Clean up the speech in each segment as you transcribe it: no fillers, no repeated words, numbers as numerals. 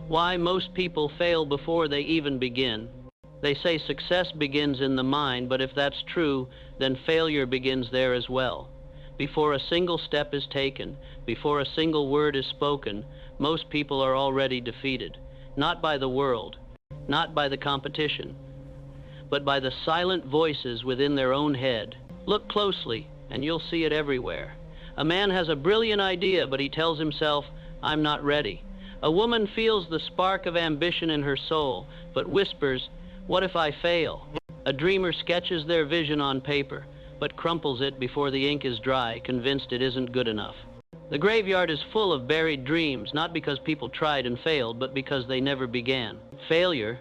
Why most people fail before they even begin. They say success begins in the mind, but if that's true, then failure begins there as well. Before a single step is taken, before a single word is spoken, most people are already defeated. Not by the world, not by the competition, but by the silent voices within their own head. Look closely, and you'll see it everywhere. A man has a brilliant idea, but he tells himself, "I'm not ready." A woman feels the spark of ambition in her soul, but whispers, "What if I fail?" A dreamer sketches their vision on paper, but crumples it before the ink is dry, convinced it isn't good enough. The graveyard is full of buried dreams, not because people tried and failed, but because they never began. Failure,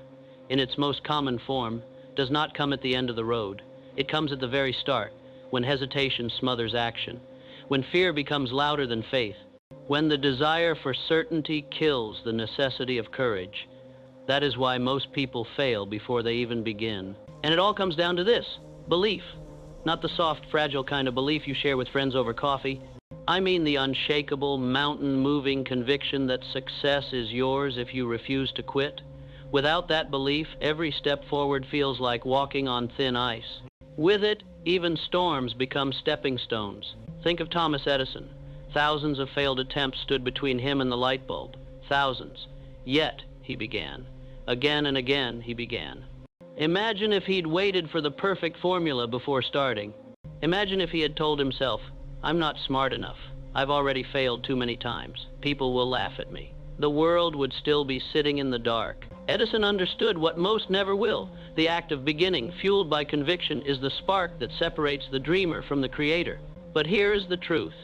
in its most common form, does not come at the end of the road. It comes at the very start, when hesitation smothers action, when fear becomes louder than faith, when the desire for certainty kills the necessity of courage. That is why most people fail before they even begin. And it all comes down to this: belief. Not the soft, fragile kind of belief you share with friends over coffee. I mean the unshakable, mountain-moving conviction that success is yours if you refuse to quit. Without that belief, every step forward feels like walking on thin ice. With it, even storms become stepping stones. Think of Thomas Edison. Thousands of failed attempts stood between him and the light bulb. Thousands. Yet, he began. Again and again, he began. Imagine if he'd waited for the perfect formula before starting. Imagine if he had told himself, "I'm not smart enough. I've already failed too many times. People will laugh at me." The world would still be sitting in the dark. Edison understood what most never will. The act of beginning, fueled by conviction, is the spark that separates the dreamer from the creator. But here is the truth.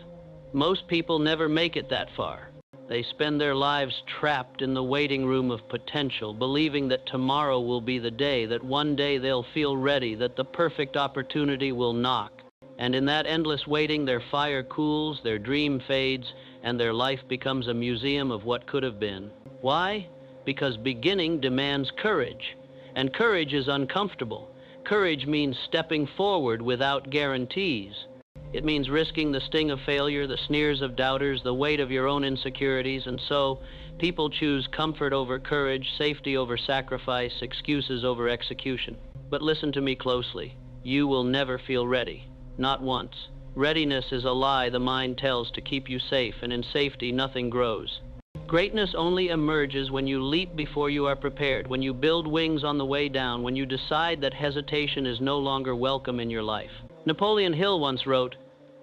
Most people never make it that far. They spend their lives trapped in the waiting room of potential, believing that tomorrow will be the day, that one day they'll feel ready, that the perfect opportunity will knock. And in that endless waiting, their fire cools, their dream fades, and their life becomes a museum of what could have been. Why? Because beginning demands courage, and courage is uncomfortable. Courage means stepping forward without guarantees. It means risking the sting of failure, the sneers of doubters, the weight of your own insecurities, and so people choose comfort over courage, safety over sacrifice, excuses over execution. But listen to me closely. You will never feel ready, not once. Readiness is a lie the mind tells to keep you safe, and in safety nothing grows. Greatness only emerges when you leap before you are prepared, when you build wings on the way down, when you decide that hesitation is no longer welcome in your life. Napoleon Hill once wrote,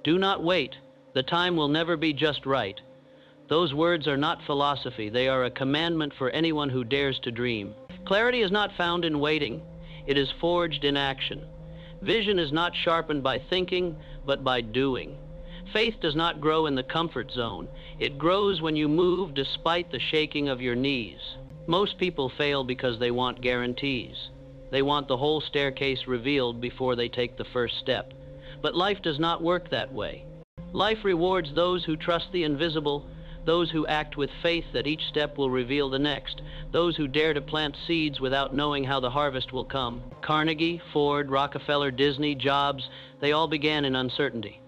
"Do not wait. The time will never be just right." Those words are not philosophy. They are a commandment for anyone who dares to dream. Clarity is not found in waiting. It is forged in action. Vision is not sharpened by thinking, but by doing. Faith does not grow in the comfort zone. It grows when you move despite the shaking of your knees. Most people fail because they want guarantees. They want the whole staircase revealed before they take the first step. But life does not work that way. Life rewards those who trust the invisible, those who act with faith that each step will reveal the next, those who dare to plant seeds without knowing how the harvest will come. Carnegie, Ford, Rockefeller, Disney, Jobs, they all began in uncertainty.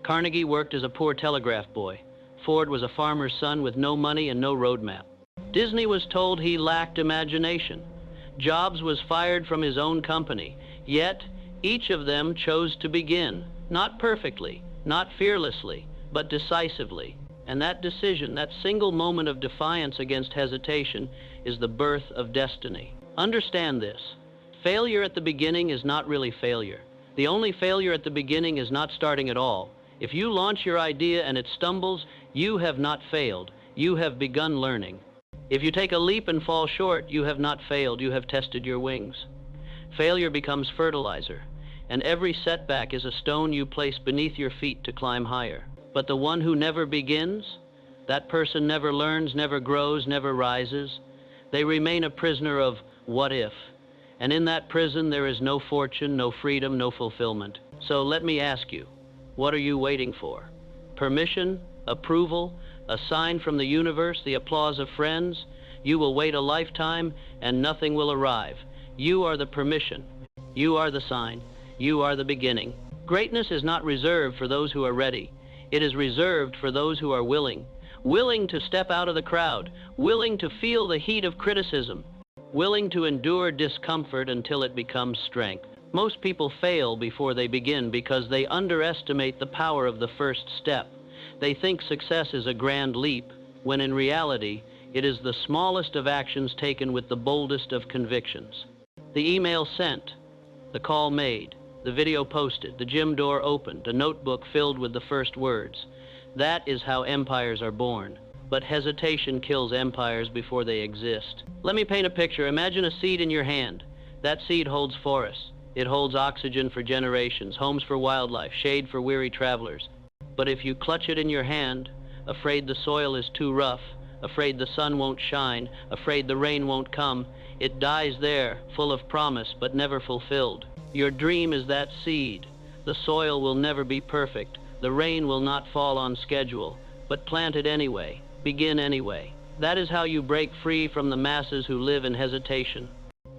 Carnegie worked as a poor telegraph boy. Ford was a farmer's son with no money and no roadmap. Disney was told he lacked imagination. Jobs was fired from his own company. Yet, each of them chose to begin, not perfectly, not fearlessly, but decisively. And that decision, that single moment of defiance against hesitation, is the birth of destiny. Understand this. Failure at the beginning is not really failure. The only failure at the beginning is not starting at all. If you launch your idea and it stumbles, you have not failed. You have begun learning. If you take a leap and fall short, you have not failed. You have tested your wings. Failure becomes fertilizer, and every setback is a stone you place beneath your feet to climb higher. But the one who never begins, that person never learns, never grows, never rises. They remain a prisoner of what if. And in that prison, there is no fortune, no freedom, no fulfillment. So let me ask you, what are you waiting for? Permission? Approval? A sign from the universe? The applause of friends? You will wait a lifetime and nothing will arrive. You are the permission. You are the sign. You are the beginning. Greatness is not reserved for those who are ready. It is reserved for those who are willing. willing to step out of the crowd, willing to feel the heat of criticism, willing to endure discomfort until it becomes strength. Most people fail before they begin because they underestimate the power of the first step. They think success is a grand leap, when in reality, it is the smallest of actions taken with the boldest of convictions. The email sent, the call made, the video posted, the gym door opened, a notebook filled with the first words. That is how empires are born. But hesitation kills empires before they exist. Let me paint a picture. Imagine a seed in your hand. That seed holds forests. It holds oxygen for generations, homes for wildlife, shade for weary travelers. But if you clutch it in your hand, afraid the soil is too rough, afraid the sun won't shine, afraid the rain won't come, it dies there, full of promise but never fulfilled. Your dream is that seed. The soil will never be perfect. The rain will not fall on schedule. But plant it anyway. Begin anyway. That is how you break free from the masses who live in hesitation.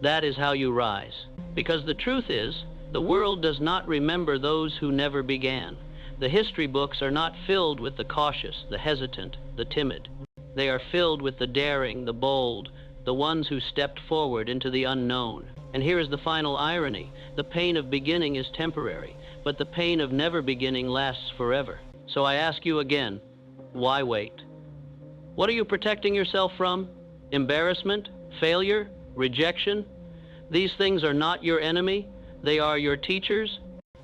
That is how you rise. Because the truth is, the world does not remember those who never began. The history books are not filled with the cautious, the hesitant, the timid. They are filled with the daring, the bold, the ones who stepped forward into the unknown. And here is the final irony. The pain of beginning is temporary, but the pain of never beginning lasts forever. So I ask you again, why wait? What are you protecting yourself from? Embarrassment? Failure? Rejection? These things are not your enemy. They are your teachers.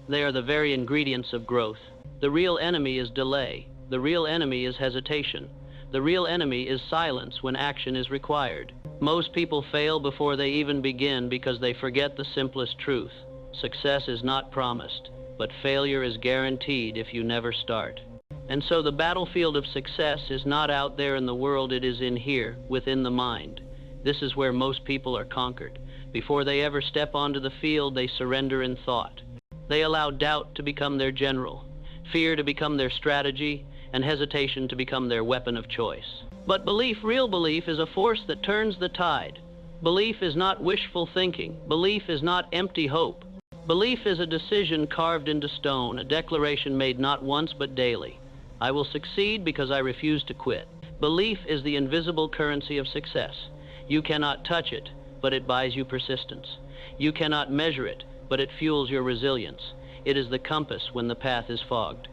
They are the very ingredients of growth. The real enemy is delay. The real enemy is hesitation. The real enemy is silence when action is required. Most people fail before they even begin because they forget the simplest truth. Success is not promised, but failure is guaranteed if you never start. And so the battlefield of success is not out there in the world, it is in here, within the mind. This is where most people are conquered. Before they ever step onto the field, they surrender in thought. They allow doubt to become their general, fear to become their strategy, and hesitation to become their weapon of choice. But belief, real belief, is a force that turns the tide. Belief is not wishful thinking. Belief is not empty hope. Belief is a decision carved into stone, a declaration made not once but daily. I will succeed because I refuse to quit. Belief is the invisible currency of success. You cannot touch it, but it buys you persistence. You cannot measure it, but it fuels your resilience. It is the compass when the path is fogged.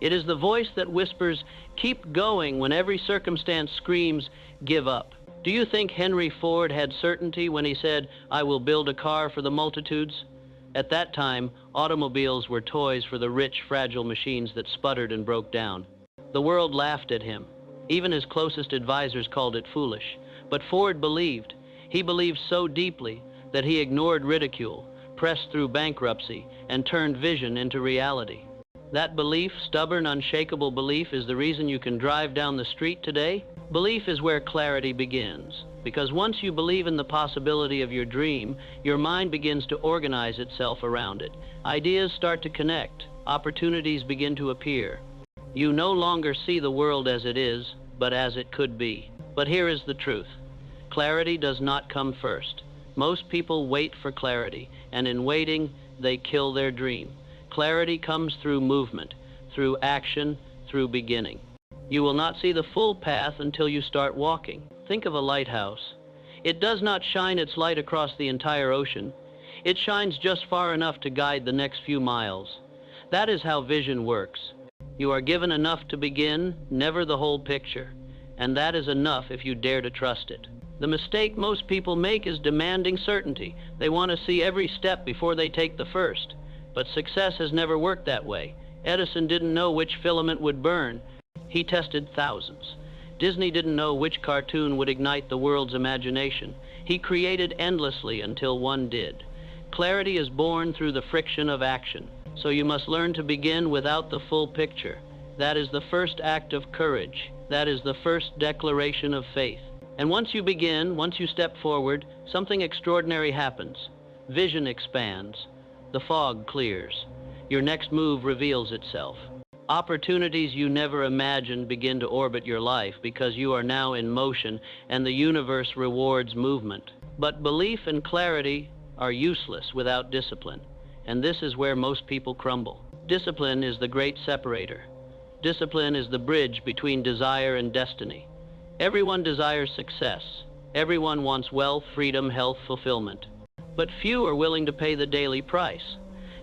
It is the voice that whispers, keep going, when every circumstance screams, give up. Do you think Henry Ford had certainty when he said, I will build a car for the multitudes? At that time, automobiles were toys for the rich, fragile machines that sputtered and broke down. The world laughed at him. Even his closest advisors called it foolish. But Ford believed. He believed so deeply that he ignored ridicule, pressed through bankruptcy, and turned vision into reality. That belief, stubborn, unshakable belief, is the reason you can drive down the street today. Belief is where clarity begins. Because once you believe in the possibility of your dream, your mind begins to organize itself around it. Ideas start to connect. Opportunities begin to appear. You no longer see the world as it is, but as it could be. But here is the truth. Clarity does not come first. Most people wait for clarity, and in waiting, they kill their dream. Clarity comes through movement, through action, through beginning. You will not see the full path until you start walking. Think of a lighthouse. It does not shine its light across the entire ocean. It shines just far enough to guide the next few miles. That is how vision works. You are given enough to begin, never the whole picture. And that is enough if you dare to trust it. The mistake most people make is demanding certainty. They want to see every step before they take the first. But success has never worked that way. Edison didn't know which filament would burn. He tested thousands. Disney didn't know which cartoon would ignite the world's imagination. He created endlessly until one did. Clarity is born through the friction of action. So you must learn to begin without the full picture. That is the first act of courage. That is the first declaration of faith. And once you begin, once you step forward, something extraordinary happens. Vision expands. The fog clears. Your next move reveals itself. Opportunities you never imagined begin to orbit your life because you are now in motion and the universe rewards movement. But belief and clarity are useless without discipline, and this is where most people crumble. Discipline is the great separator. Discipline is the bridge between desire and destiny. Everyone desires success. Everyone wants wealth, freedom, health, fulfillment. But few are willing to pay the daily price.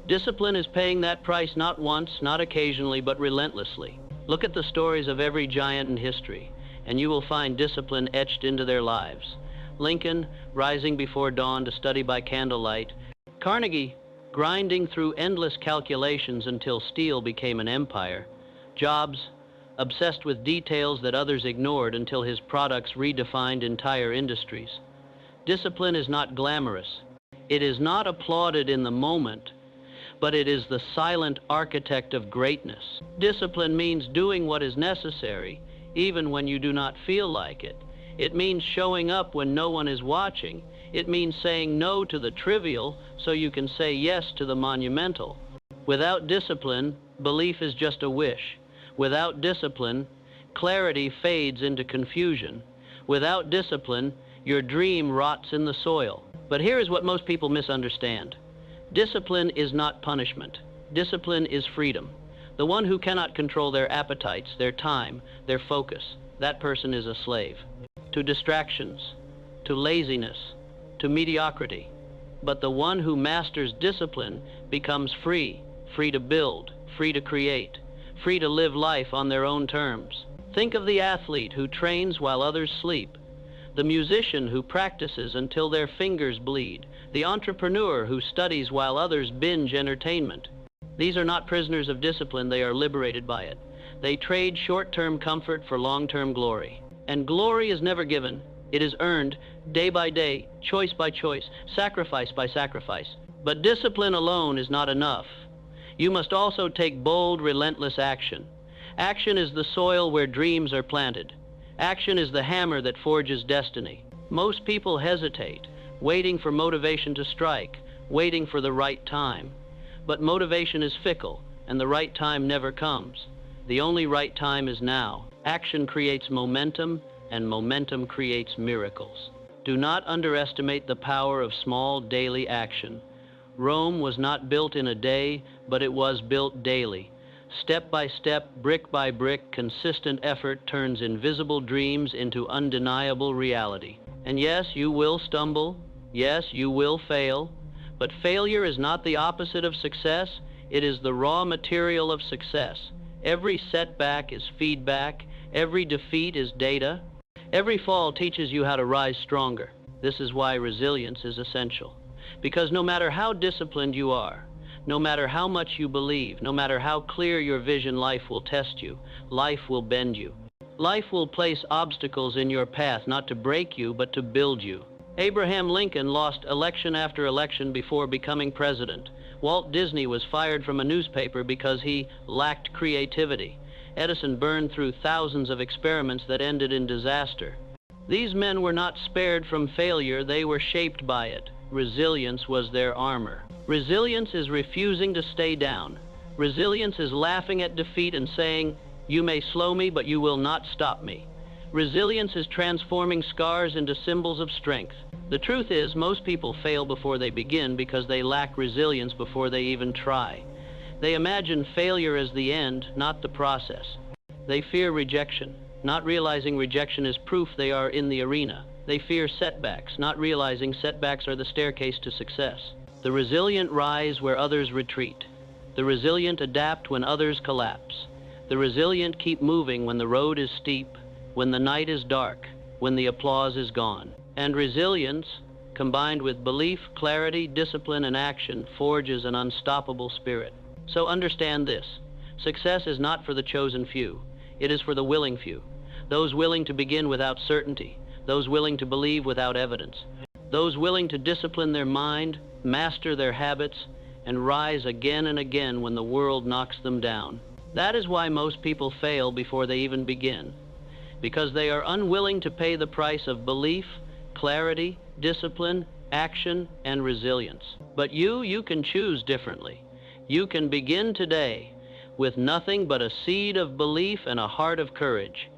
Discipline is paying that price not once, not occasionally, but relentlessly. Look at the stories of every giant in history, and you will find discipline etched into their lives. Lincoln, rising before dawn to study by candlelight. Carnegie, grinding through endless calculations until steel became an empire. Jobs, obsessed with details that others ignored until his products redefined entire industries. Discipline is not glamorous. It is not applauded in the moment, but it is the silent architect of greatness. Discipline means doing what is necessary, even when you do not feel like it. It means showing up when no one is watching. It means saying no to the trivial so you can say yes to the monumental. Without discipline, belief is just a wish. Without discipline, clarity fades into confusion. Without discipline, your dream rots in the soil. But here is what most people misunderstand. Discipline is not punishment. Discipline is freedom. The one who cannot control their appetites, their time, their focus, that person is a slave. To distractions, to laziness, to mediocrity. But the one who masters discipline becomes free, free to build, free to create, free to live life on their own terms. Think of the athlete who trains while others sleep, the musician who practices until their fingers bleed, the entrepreneur who studies while others binge entertainment. These are not prisoners of discipline, they are liberated by it. They trade short-term comfort for long-term glory. And glory is never given. It is earned day by day, choice by choice, sacrifice by sacrifice. But discipline alone is not enough. You must also take bold, relentless action. Action is the soil where dreams are planted. Action is the hammer that forges destiny. Most people hesitate, waiting for motivation to strike, waiting for the right time. But motivation is fickle, and the right time never comes. The only right time is now. Action creates momentum, and momentum creates miracles. Do not underestimate the power of small daily action. Rome was not built in a day, but it was built daily. Step by step, brick by brick, consistent effort turns invisible dreams into undeniable reality. And yes, you will stumble. Yes, you will fail. But failure is not the opposite of success. It is the raw material of success. Every setback is feedback. Every defeat is data. Every fall teaches you how to rise stronger. This is why resilience is essential. Because no matter how disciplined you are, no matter how much you believe, no matter how clear your vision, life will test you. Life will bend you. Life will place obstacles in your path, not to break you, but to build you. Abraham Lincoln lost election after election before becoming president. Walt Disney was fired from a newspaper because he lacked creativity. Edison burned through thousands of experiments that ended in disaster. These men were not spared from failure, they were shaped by it. Resilience was their armor. Resilience is refusing to stay down. Resilience is laughing at defeat and saying, "You may slow me, but you will not stop me." Resilience is transforming scars into symbols of strength. The truth is, most people fail before they begin because they lack resilience before they even try. They imagine failure as the end, not the process. They fear rejection, not realizing rejection is proof they are in the arena. They fear setbacks, not realizing setbacks are the staircase to success. The resilient rise where others retreat. The resilient adapt when others collapse. The resilient keep moving when the road is steep, when the night is dark, when the applause is gone. And resilience, combined with belief, clarity, discipline, and action, forges an unstoppable spirit. So understand this. Success is not for the chosen few. It is for the willing few. Those willing to begin without certainty. Those willing to believe without evidence. Those willing to discipline their mind, master their habits, and rise again and again when the world knocks them down. That is why most people fail before they even begin. Because they are unwilling to pay the price of belief, clarity, discipline, action, and resilience. But you can choose differently. You can begin today with nothing but a seed of belief and a heart of courage.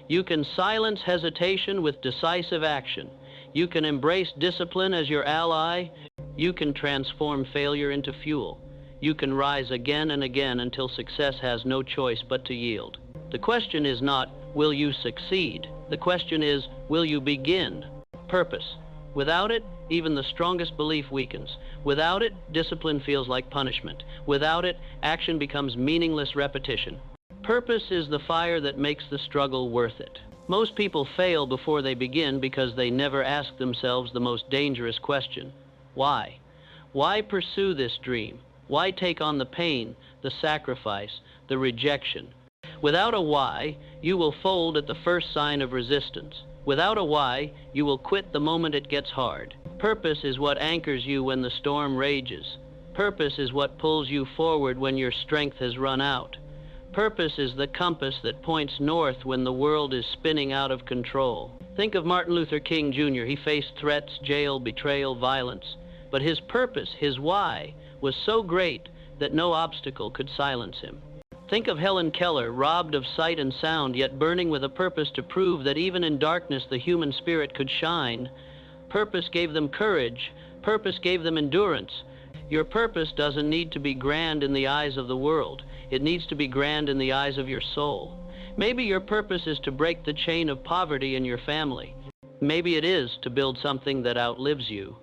You can silence hesitation with decisive action. You can embrace discipline as your ally. You can transform failure into fuel. you can rise again and again until success has no choice but to yield. The question is not, will you succeed? The question is, will you begin? Purpose. Without it, even the strongest belief weakens. Without it, discipline feels like punishment. Without it, action becomes meaningless repetition. Purpose is the fire that makes the struggle worth it. Most people fail before they begin because they never ask themselves the most dangerous question: why? Why pursue this dream? Why take on the pain, the sacrifice, the rejection? Without a why, you will fold at the first sign of resistance. Without a why, you will quit the moment it gets hard. Purpose is what anchors you when the storm rages. Purpose is what pulls you forward when your strength has run out. Purpose is the compass that points north when the world is spinning out of control. Think of Martin Luther King Jr. He faced threats, jail, betrayal, violence. But his purpose, his why, was so great that no obstacle could silence him. Think of Helen Keller, robbed of sight and sound, yet burning with a purpose to prove that even in darkness the human spirit could shine. Purpose gave them courage. Purpose gave them endurance. Your purpose doesn't need to be grand in the eyes of the world. It needs to be grand in the eyes of your soul. Maybe your purpose is to break the chain of poverty in your family. Maybe it is to build something that outlives you.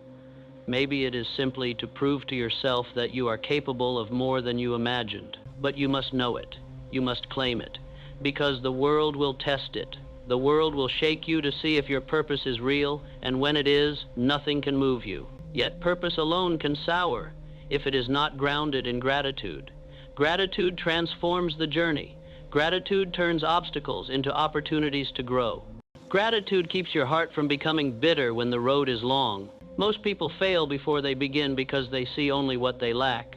Maybe it is simply to prove to yourself that you are capable of more than you imagined. But you must know it. You must claim it. Because the world will test it. The world will shake you to see if your purpose is real, and when it is, nothing can move you. Yet purpose alone can sour if it is not grounded in gratitude. Gratitude transforms the journey. Gratitude turns obstacles into opportunities to grow. Gratitude keeps your heart from becoming bitter when the road is long. Most people fail before they begin because they see only what they lack.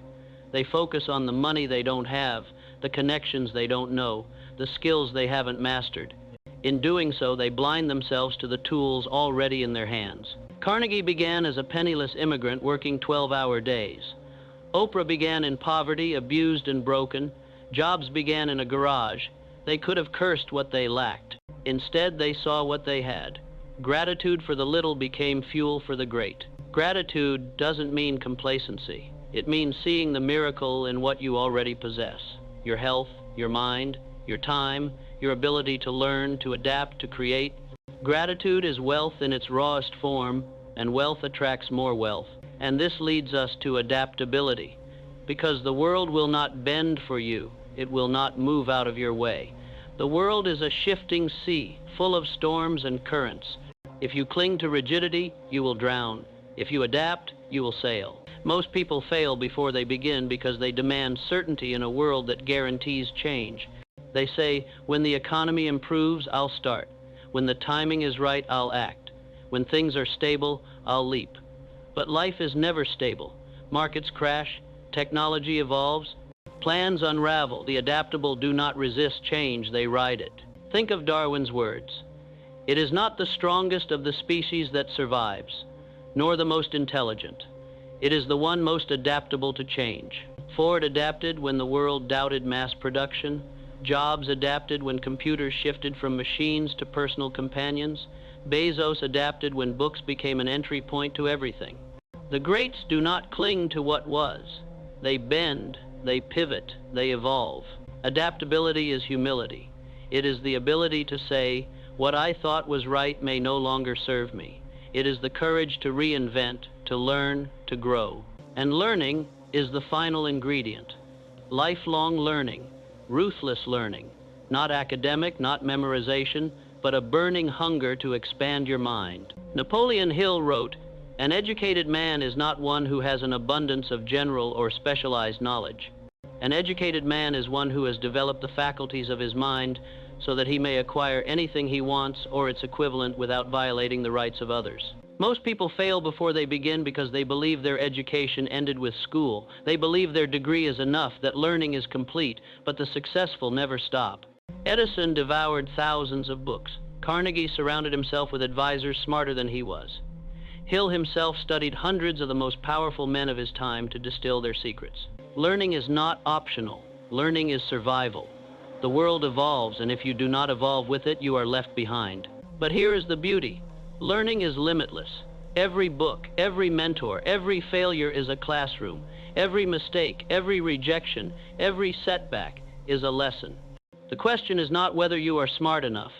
They focus on the money they don't have, the connections they don't know, the skills they haven't mastered. In doing so, they blind themselves to the tools already in their hands. Carnegie began as a penniless immigrant working 12-hour days. Oprah began in poverty, abused and broken. Jobs began in a garage. They could have cursed what they lacked. Instead, they saw what they had. Gratitude for the little became fuel for the great. Gratitude doesn't mean complacency. It means seeing the miracle in what you already possess. Your health, your mind, your time, your ability to learn, to adapt, to create. Gratitude is wealth in its rawest form, and wealth attracts more wealth. And this leads us to adaptability, because the world will not bend for you. It will not move out of your way. The world is a shifting sea, full of storms and currents. If you cling to rigidity, you will drown. If you adapt, you will sail. Most people fail before they begin because they demand certainty in a world that guarantees change. They say, when the economy improves, I'll start. When the timing is right, I'll act. When things are stable, I'll leap. But life is never stable. Markets crash, technology evolves, plans unravel. The adaptable do not resist change, they ride it. Think of Darwin's words. It is not the strongest of the species that survives, nor the most intelligent. It is the one most adaptable to change. Ford adapted when the world doubted mass production. Jobs adapted when computers shifted from machines to personal companions. Bezos adapted when books became an entry point to everything. The greats do not cling to what was. They bend, they pivot, they evolve. Adaptability is humility. It is the ability to say, what I thought was right may no longer serve me. It is the courage to reinvent, to learn, to grow. And learning is the final ingredient. Lifelong learning, ruthless learning, not academic, not memorization, but a burning hunger to expand your mind. Napoleon Hill wrote, "An educated man is not one who has an abundance of general or specialized knowledge. An educated man is one who has developed the faculties of his mind so that he may acquire anything he wants or its equivalent without violating the rights of others." Most people fail before they begin because they believe their education ended with school. They believe their degree is enough, that learning is complete, but the successful never stop. Edison devoured thousands of books. Carnegie surrounded himself with advisors smarter than he was. Hill himself studied hundreds of the most powerful men of his time to distill their secrets. Learning is not optional. Learning is survival. The world evolves, and if you do not evolve with it, you are left behind. But here is the beauty. Learning is limitless. Every book, every mentor, every failure is a classroom. Every mistake, every rejection, every setback is a lesson. The question is not whether you are smart enough.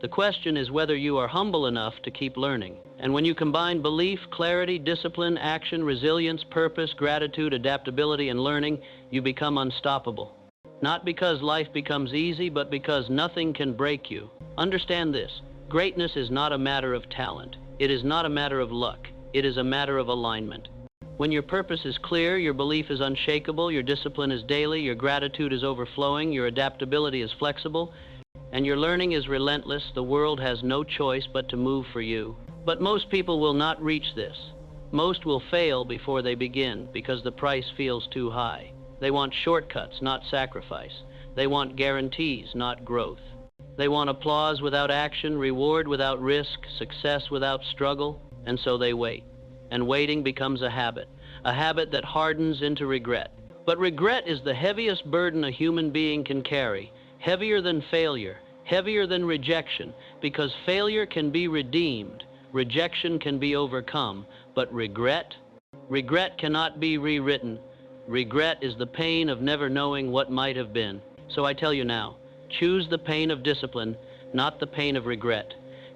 The question is whether you are humble enough to keep learning. And when you combine belief, clarity, discipline, action, resilience, purpose, gratitude, adaptability, and learning, you become unstoppable. Not because life becomes easy, but because nothing can break you. Understand this: greatness is not a matter of talent. It is not a matter of luck. It is a matter of alignment. When your purpose is clear, your belief is unshakable, your discipline is daily, your gratitude is overflowing, your adaptability is flexible, and your learning is relentless, the world has no choice but to move for you. But most people will not reach this. Most will fail before they begin because the price feels too high. They want shortcuts, not sacrifice. They want guarantees, not growth. They want applause without action, reward without risk, success without struggle, and so they wait. And waiting becomes a habit that hardens into regret. But regret is the heaviest burden a human being can carry, heavier than failure, heavier than rejection, because failure can be redeemed, rejection can be overcome, but regret cannot be rewritten. Regret is the pain of never knowing what might have been. So I tell you now, choose the pain of discipline, not the pain of regret.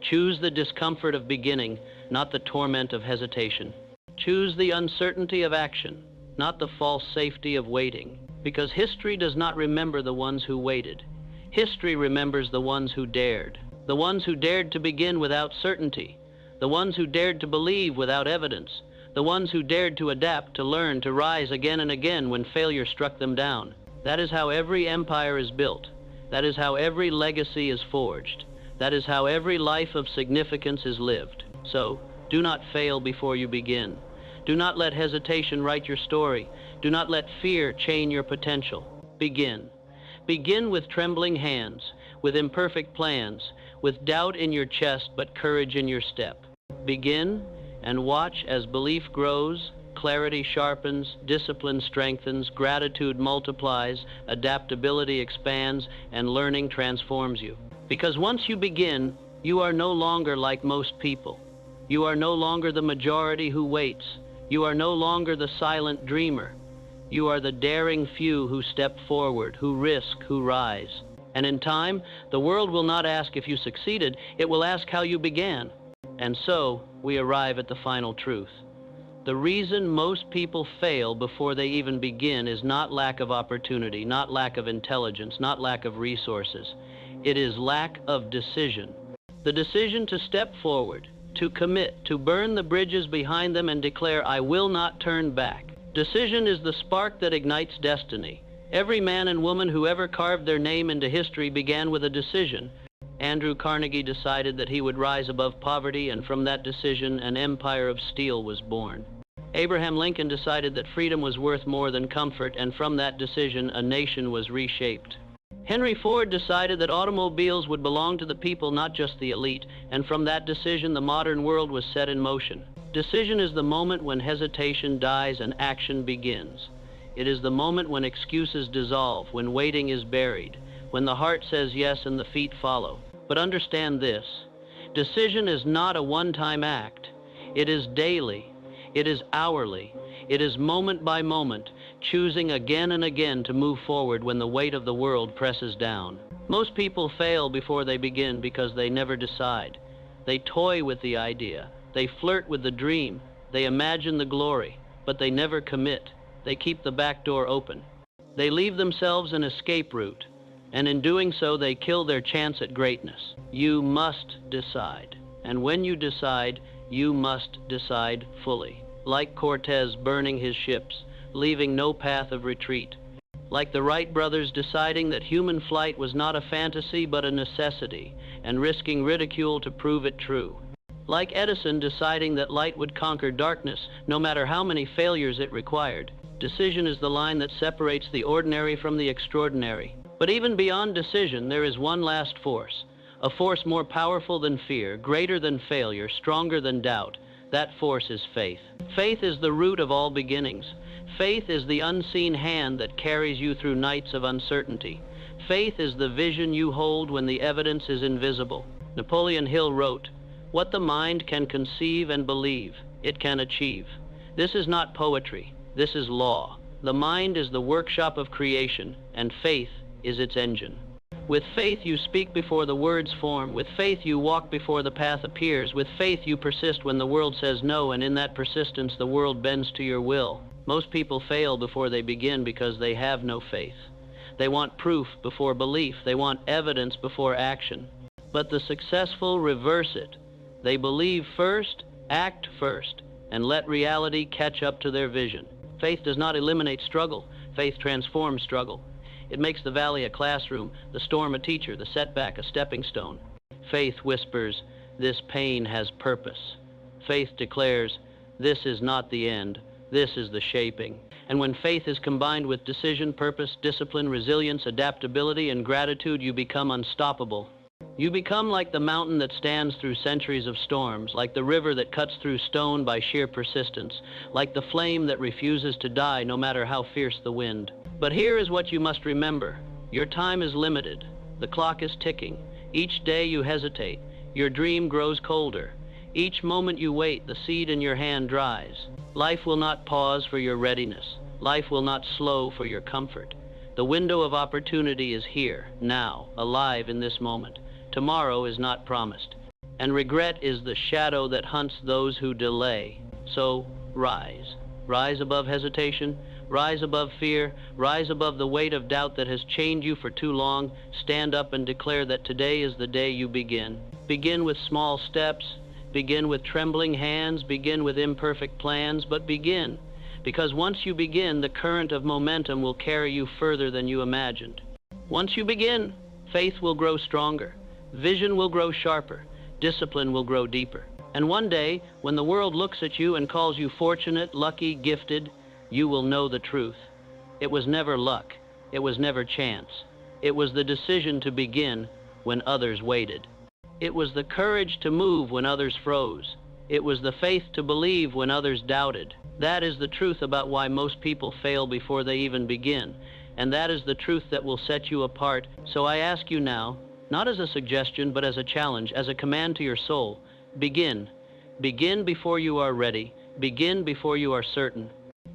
Choose the discomfort of beginning, not the torment of hesitation. Choose the uncertainty of action, not the false safety of waiting. Because history does not remember the ones who waited. History remembers the ones who dared. The ones who dared to begin without certainty. The ones who dared to believe without evidence. The ones who dared to adapt, to learn, to rise again and again when failure struck them down. That is how every empire is built. That is how every legacy is forged. That is how every life of significance is lived. So, do not fail before you begin. Do not let hesitation write your story. Do not let fear chain your potential. Begin. Begin with trembling hands, with imperfect plans, with doubt in your chest but courage in your step. Begin and watch as belief grows, clarity sharpens, discipline strengthens, gratitude multiplies, adaptability expands, and learning transforms you. Because once you begin, you are no longer like most people. You are no longer the majority who waits. You are no longer the silent dreamer. You are the daring few who step forward, who risk, who rise. And in time, the world will not ask if you succeeded, it will ask how you began. And so, we arrive at the final truth. The reason most people fail before they even begin is not lack of opportunity, not lack of intelligence, not lack of resources. It is lack of decision. The decision to step forward, to commit, to burn the bridges behind them and declare, "I will not turn back." Decision is the spark that ignites destiny. Every man and woman who ever carved their name into history began with a decision. Andrew Carnegie decided that he would rise above poverty, and from that decision, an empire of steel was born. Abraham Lincoln decided that freedom was worth more than comfort, and from that decision, a nation was reshaped. Henry Ford decided that automobiles would belong to the people, not just the elite, and from that decision, the modern world was set in motion. Decision is the moment when hesitation dies and action begins. It is the moment when excuses dissolve, when waiting is buried, when the heart says yes and the feet follow. But understand this: decision is not a one-time act. It is daily. It is hourly. It is moment by moment, choosing again and again to move forward when the weight of the world presses down. Most people fail before they begin because they never decide. They toy with the idea. They flirt with the dream. They imagine the glory, but they never commit. They keep the back door open. They leave themselves an escape route, and in doing so, they kill their chance at greatness. You must decide. And when you decide, you must decide fully. Like Cortez burning his ships, leaving no path of retreat. Like the Wright brothers deciding that human flight was not a fantasy but a necessity, and risking ridicule to prove it true. Like Edison deciding that light would conquer darkness, no matter how many failures it required. Decision is the line that separates the ordinary from the extraordinary. But even beyond decision, there is one last force. A force more powerful than fear, greater than failure, stronger than doubt. That force is faith. Faith is the root of all beginnings. Faith is the unseen hand that carries you through nights of uncertainty. Faith is the vision you hold when the evidence is invisible. Napoleon Hill wrote, What the mind can conceive and believe, it can achieve. This is not poetry. This is law. The mind is the workshop of creation, and faith is its engine. With faith you speak before the words form. With faith you walk before the path appears. With faith you persist when the world says no, and in that persistence the world bends to your will. Most people fail before they begin because they have no faith. They want proof before belief. They want evidence before action. But the successful reverse it. They believe first, act first, and let reality catch up to their vision. Faith does not eliminate struggle. Faith transforms struggle. It makes the valley a classroom, the storm a teacher, the setback a stepping stone. Faith whispers, this pain has purpose. Faith declares, this is not the end, this is the shaping. And when faith is combined with decision, purpose, discipline, resilience, adaptability, and gratitude, you become unstoppable. You become like the mountain that stands through centuries of storms, like the river that cuts through stone by sheer persistence, like the flame that refuses to die no matter how fierce the wind. But here is what you must remember. Your time is limited. The clock is ticking. Each day you hesitate. Your dream grows colder. Each moment you wait, the seed in your hand dries. Life will not pause for your readiness. Life will not slow for your comfort. The window of opportunity is here, now, alive in this moment. Tomorrow is not promised. And regret is the shadow that hunts those who delay. So, rise. Rise above hesitation. Rise above fear. Rise above the weight of doubt that has chained you for too long. Stand up and declare that today is the day you begin. Begin with small steps. Begin with trembling hands. Begin with imperfect plans, but begin. Because once you begin, the current of momentum will carry you further than you imagined. Once you begin, faith will grow stronger. Vision will grow sharper. Discipline will grow deeper. And one day, when the world looks at you and calls you fortunate, lucky, gifted, you will know the truth. It was never luck. It was never chance. It was the decision to begin when others waited. It was the courage to move when others froze. It was the faith to believe when others doubted. That is the truth about why most people fail before they even begin. And that is the truth that will set you apart. So I ask you now, not as a suggestion, but as a challenge, as a command to your soul, begin. Begin before you are ready. Begin before you are certain.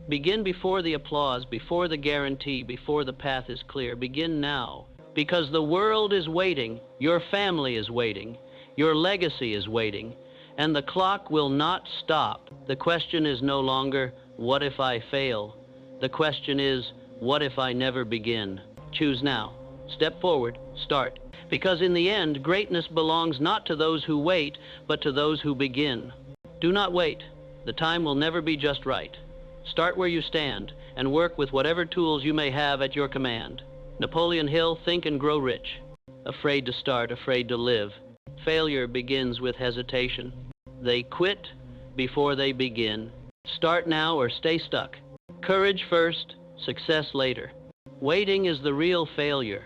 Begin before the applause, before the guarantee, before the path is clear. Begin now. Because the world is waiting, your family is waiting, your legacy is waiting, and the clock will not stop. The question is no longer, what if I fail? The question is, what if I never begin? Choose now. Step forward. Start. Because in the end, greatness belongs not to those who wait, but to those who begin. Do not wait. The time will never be just right. Start where you stand and work with whatever tools you may have at your command. Napoleon Hill, think and grow rich. Afraid to start, afraid to live. Failure begins with hesitation. They quit before they begin. Start now or stay stuck. Courage first, success later. Waiting is the real failure.